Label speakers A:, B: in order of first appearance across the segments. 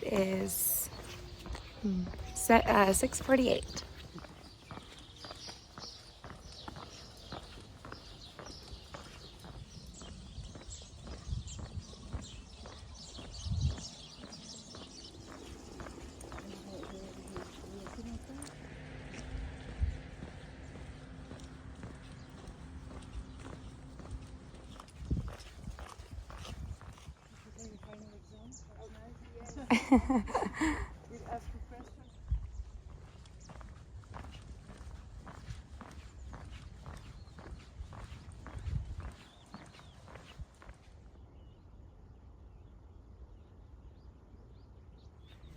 A: It is 6:48.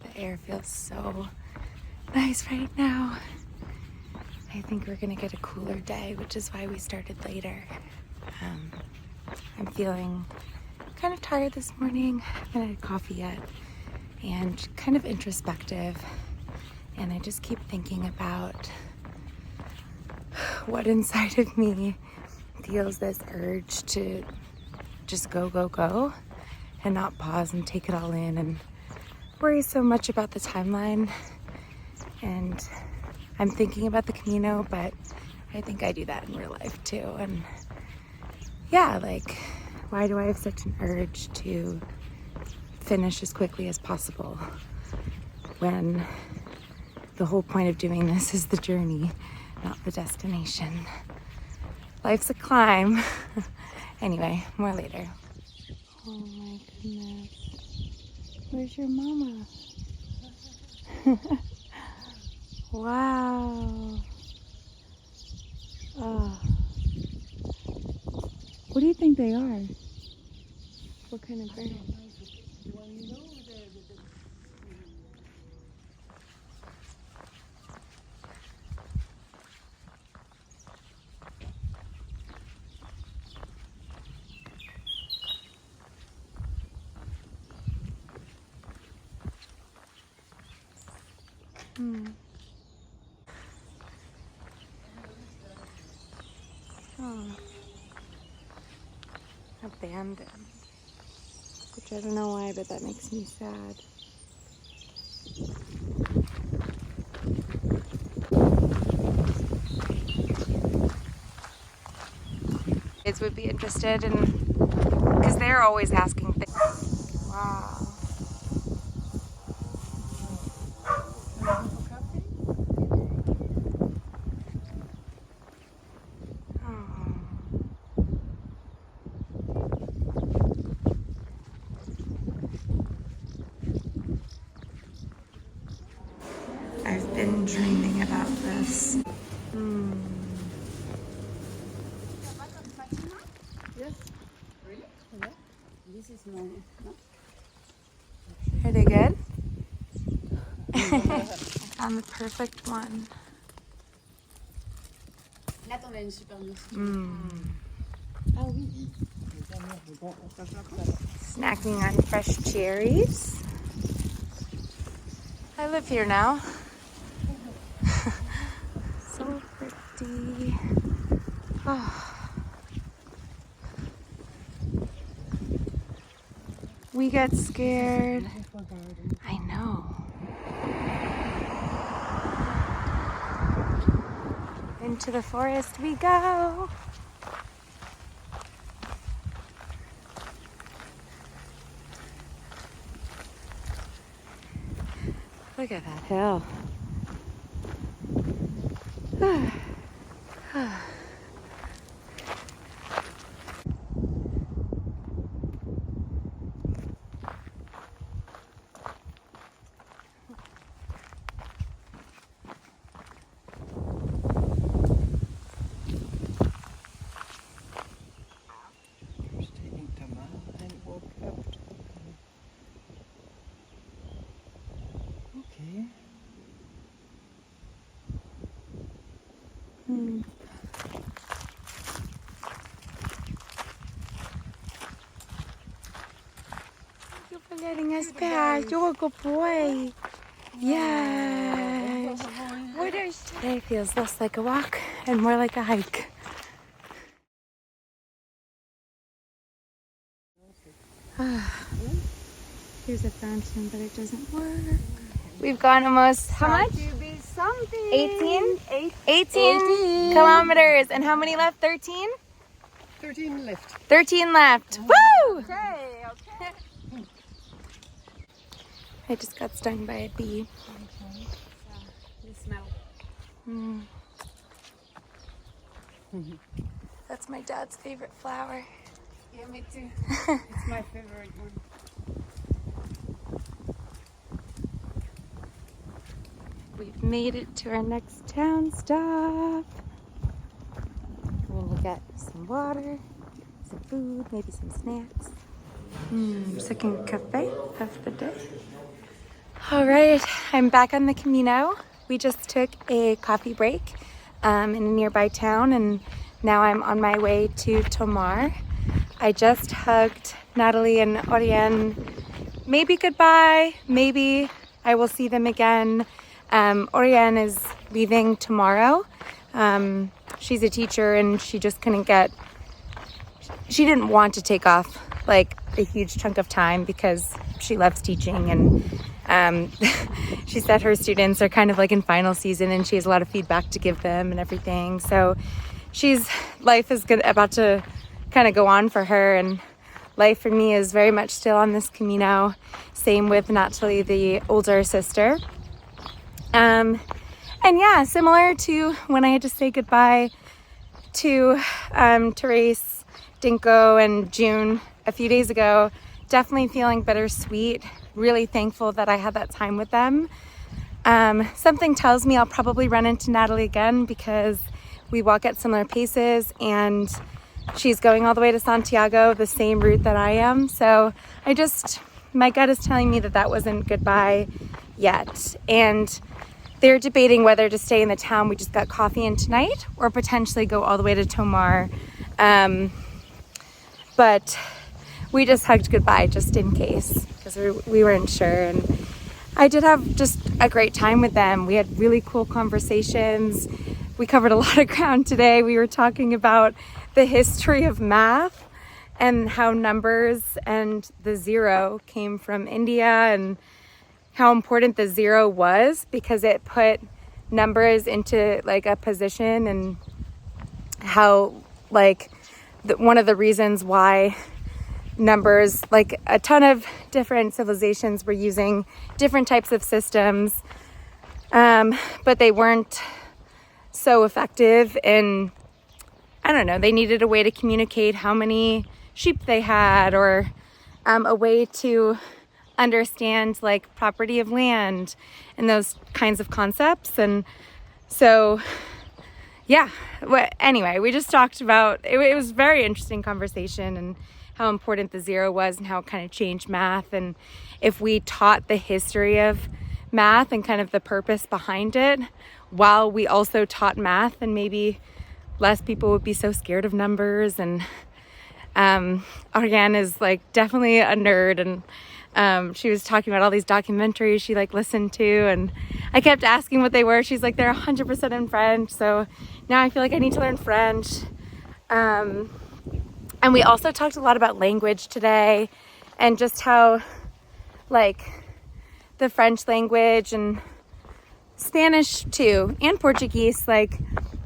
A: The air feels so nice right now. I think we're gonna get a cooler day, which is why we started later. I'm feeling kind of tired this morning. I haven't had coffee yet, and kind of introspective. And I just keep thinking about what inside of me feels this urge to just go, go, go, and not pause and take it all in and worry so much about the timeline. And I'm thinking about the Camino, but I think I do that in real life too. And yeah, like, why do I have such an urge to finish as quickly as possible when the whole point of doing this is the journey, not the destination? Life's a climb. Anyway, more later. Oh my goodness. Where's your mama? Wow. Oh. What do you think they are? What kind of bird? Oh. Abandoned. Which I don't know why, but that makes me sad. Kids would be interested in, because they're always asking things. Wow. I've been dreaming about this.
B: Yes. Really? Yeah. This is no.
A: Are they good? I found the perfect one. Snacking on fresh cherries. I live here now. So pretty. Oh. We get scared. I know. Into the forest we go. Look at that hill.
C: Tomar and walk up to okay.
A: Thank you for letting us pass. You're a good boy. Yes. Today feels less like a walk and more like a hike. Here's there's a fountain, but it doesn't work. We've gone almost, how much? 18? 18 kilometers. And how many left? 13?
C: 13 left.
A: 13 left. Woo!
B: Okay.
A: I just got stung by a bee.
B: The smell.
A: That's my dad's favorite flower.
B: Yeah, me too. It's my favorite one.
A: We've made it to our next town stop. We're gonna get some water, some food, maybe some snacks. Second cafe of the day. All right, I'm back on the Camino. We just took a coffee break in a nearby town, and now I'm on my way to Tomar. I just hugged Natalie and Oriane. Maybe goodbye, maybe I will see them again. Oriane is leaving tomorrow. She's a teacher and she just couldn't she didn't want to take off like a huge chunk of time because she loves teaching, and she said her students are kind of like in final season and she has a lot of feedback to give them and everything. So life is about to kind of go on for her, and life for me is very much still on this Camino. Same with Natalie, the older sister. And yeah, similar to when I had to say goodbye to Therese, Dinko, and June a few days ago, definitely feeling bittersweet. Really thankful that I had that time with them. Something tells me I'll probably run into Natalie again because we walk at similar paces, and she's going all the way to Santiago, the same route that I am. So my gut is telling me that wasn't goodbye yet. And they're debating whether to stay in the town we just got coffee in tonight or potentially go all the way to Thomar. But we just hugged goodbye just in case because we weren't sure. And I did have just a great time with them. We had really cool conversations. We covered a lot of ground today. We were talking about the history of math and how numbers and the zero came from India, and how important the zero was because it put numbers into like a position, and how like one of the reasons why numbers, like a ton of different civilizations were using different types of systems, but they weren't so effective, and I don't know, they needed a way to communicate how many sheep they had, or a way to understand like property of land and those kinds of concepts. And so yeah, anyway, we just talked about it was a very interesting conversation, and how important the zero was and how it kind of changed math, and if we taught the history of math and kind of the purpose behind it while we also taught math, then maybe less people would be so scared of numbers. And Oriane is like definitely a nerd, and she was talking about all these documentaries she like listened to, and I kept asking what they were. She's like, they're 100% in French. So now I feel like I need to learn French. And we also talked a lot about language today, and just how like the French language and Spanish too, and Portuguese, like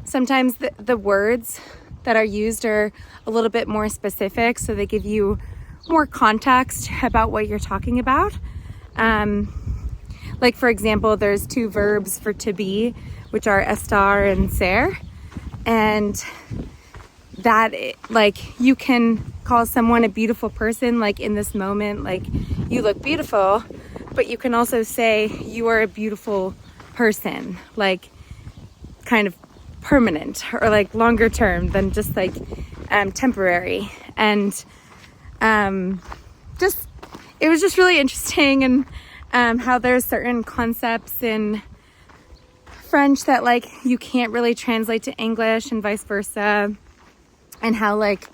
A: sometimes the words that are used are a little bit more specific, so they give you more context about what you're talking about. Like for example, there's two verbs for to be, which are estar and ser, and that like you can call someone a beautiful person, like in this moment, like you look beautiful, but you can also say you are a beautiful person, like kind of permanent or like longer term than just like temporary. And just it was just really interesting, and how there's certain concepts in French that like you can't really translate to English, and vice versa, and how like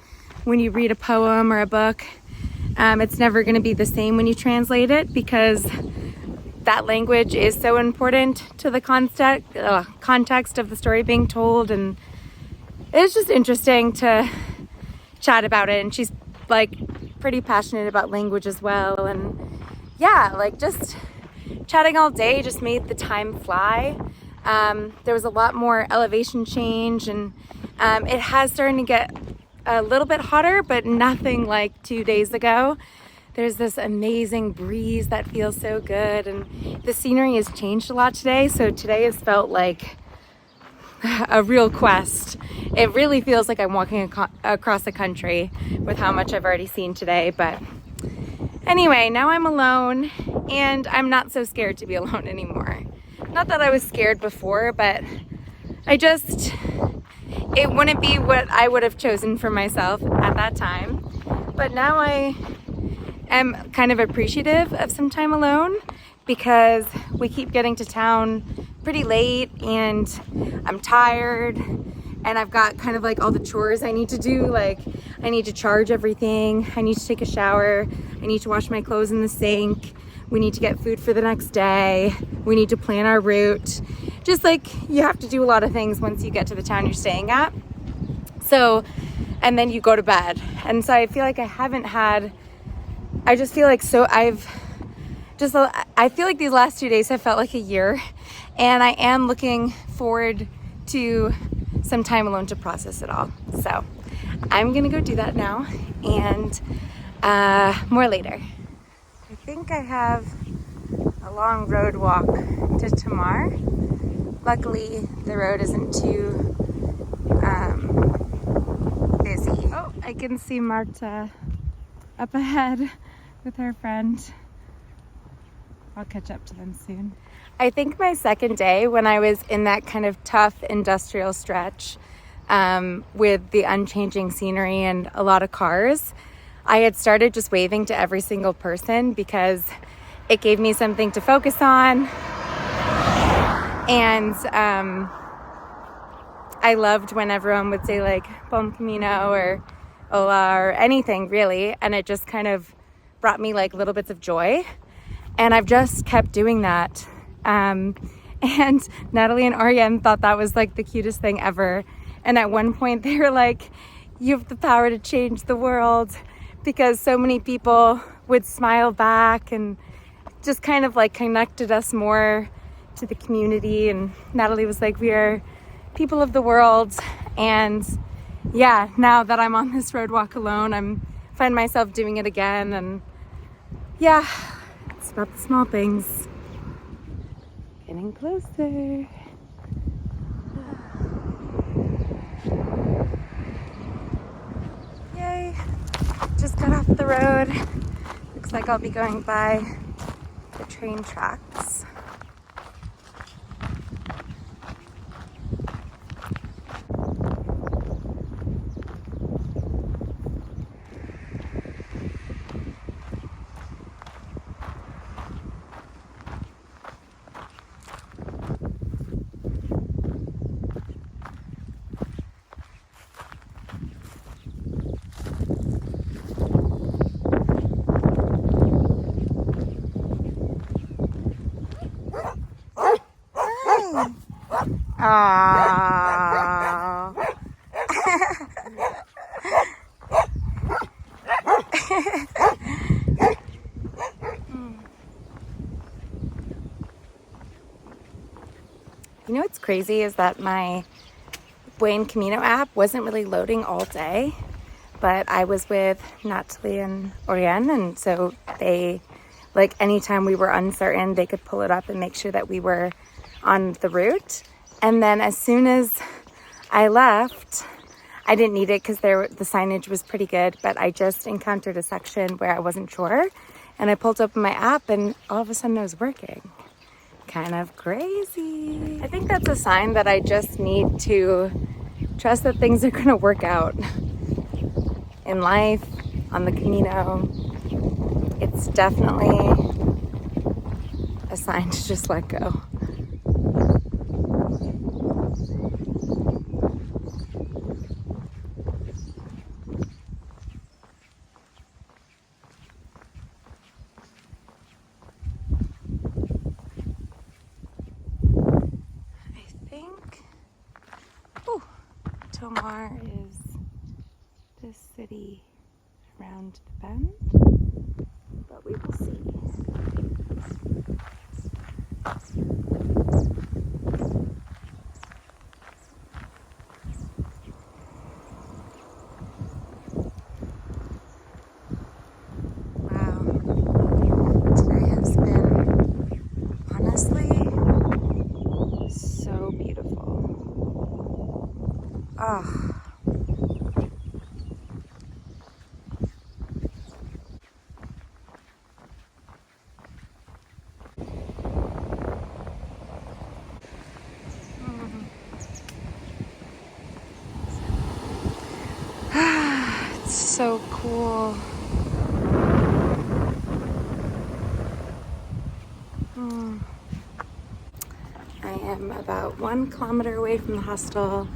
A: when you read a poem or a book, it's never going to be the same when you translate it, because that language is so important to the context of the story being told. And it's just interesting to chat about it, and she's like pretty passionate about language as well. And yeah, like just chatting all day just made the time fly. There was a lot more elevation change, and it has started to get a little bit hotter, but nothing like 2 days ago. There's this amazing breeze that feels so good, and the scenery has changed a lot today. So today has felt like a real quest. It really feels like I'm walking across the country with how much I've already seen today. But anyway, now I'm alone, and I'm not so scared to be alone anymore. Not that I was scared before, but it wouldn't be what I would have chosen for myself at that time. But now I am kind of appreciative of some time alone, because we keep getting to town pretty late and I'm tired, and I've got kind of like all the chores I need to do. Like, I need to charge everything, I need to take a shower, I need to wash my clothes in the sink, we need to get food for the next day, we need to plan our route. Just like, you have to do a lot of things once you get to the town you're staying at. So, and then you go to bed. And so I feel like I feel like these last 2 days have felt like a year, and I am looking forward to some time alone to process it all. So I'm gonna go do that now, and more later. I think I have a long road walk to Tomar. Luckily, the road isn't too busy. Oh, I can see Marta up ahead with her friend. I'll catch up to them soon. I think my second day, when I was in that kind of tough industrial stretch with the unchanging scenery and a lot of cars, I had started just waving to every single person because it gave me something to focus on. And I loved when everyone would say like Bom Camino or Hola or anything really, and it just kind of brought me like little bits of joy. And I've just kept doing that. And Natalie and Ariane thought that was like the cutest thing ever. And at one point they were like, you have the power to change the world, because so many people would smile back and just kind of like connected us more to the community. And Natalie was like, we are people of the world. And yeah, now that I'm on this road walk alone, find myself doing it again. And yeah, it's about the small things. Getting closer. Yay, just got off the road. Looks like I'll be going by the train tracks. Aww. You know what's crazy is that my Buen Camino app wasn't really loading all day, but I was with Natalie and Oriane, and so they, like, anytime we were uncertain, they could pull it up and make sure that we were on the route. And then as soon as I left, I didn't need it because the signage was pretty good, but I just encountered a section where I wasn't sure, and I pulled open my app and all of a sudden it was working. Kind of crazy. I think that's a sign that I just need to trust that things are gonna work out in life, on the Camino. It's definitely a sign to just let go. Thomar is this city around the bend. but we will see. Wow, today has been honestly so beautiful. Ah. It's so cool. I am about 1 kilometer away from the hostel,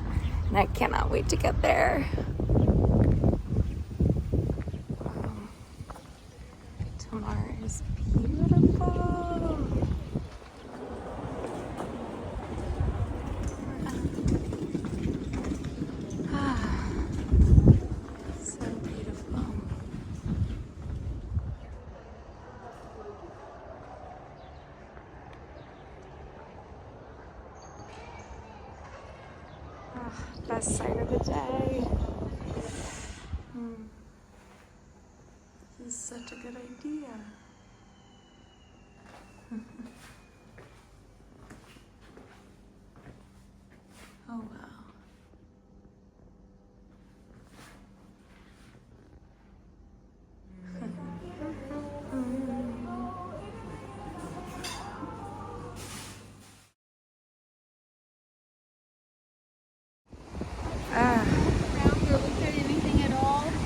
A: and I cannot wait to get there. Wow. Tomar is beautiful. So beautiful. Best sight of the day. This is such a good idea. Oh wow.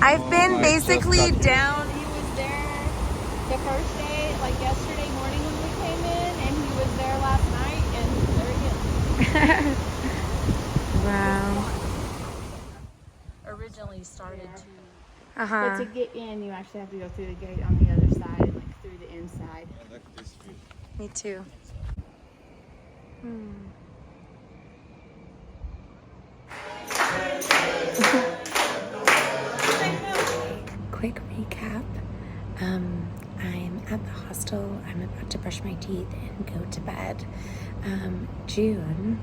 A: I've been basically down.
B: He was there the first day, like yesterday morning when we came in, and he was there last night, and there he is.
A: Wow.
B: Originally started to,
A: Uh-huh.
B: but to get in, you actually have to go through the gate on the other side, like through the inside.
C: I like this view.
A: Me too. Quick recap. I'm at the hostel. I'm about to brush my teeth and go to bed. June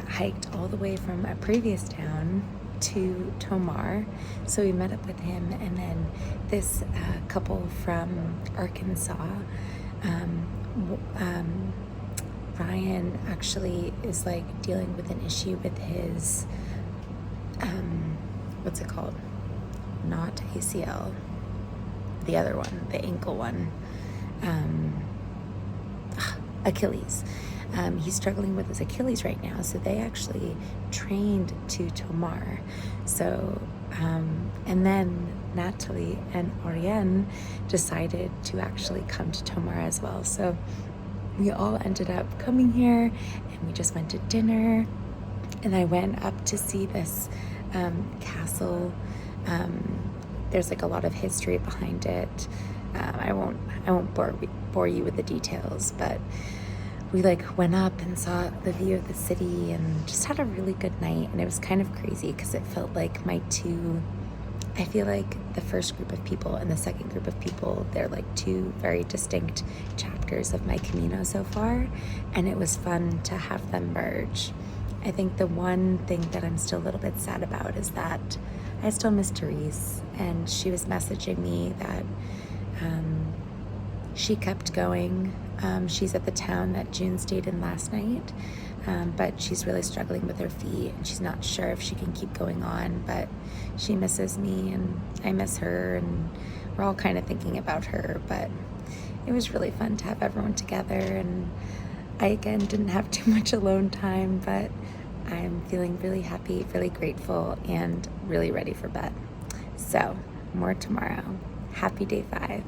A: hiked all the way from a previous town to Tomar, so we met up with him, and then this couple from Arkansas. Ryan actually is like dealing with an issue with his what's it called? Not ACL, the other one, the ankle one, Achilles. He's struggling with his Achilles right now, so they actually trained to Tomar. So, and then Natalie and Oriane decided to actually come to Tomar as well. So we all ended up coming here, and we just went to dinner, and I went up to see this castle. There's like a lot of history behind it. I won't bore you with the details, but we like went up and saw the view of the city and just had a really good night. And it was kind of crazy because it felt like I feel like the first group of people and the second group of people, they're like two very distinct chapters of my Camino so far, and it was fun to have them merge. I think the one thing that I'm still a little bit sad about is that I still miss Therese, and she was messaging me that she kept going. She's at the town that June stayed in last night, but she's really struggling with her feet, and she's not sure if she can keep going on, but she misses me, and I miss her, and we're all kind of thinking about her. But it was really fun to have everyone together, and I, again, didn't have too much alone time, but I'm feeling really happy, really grateful, and really ready for bed. So, more tomorrow. Happy day 5.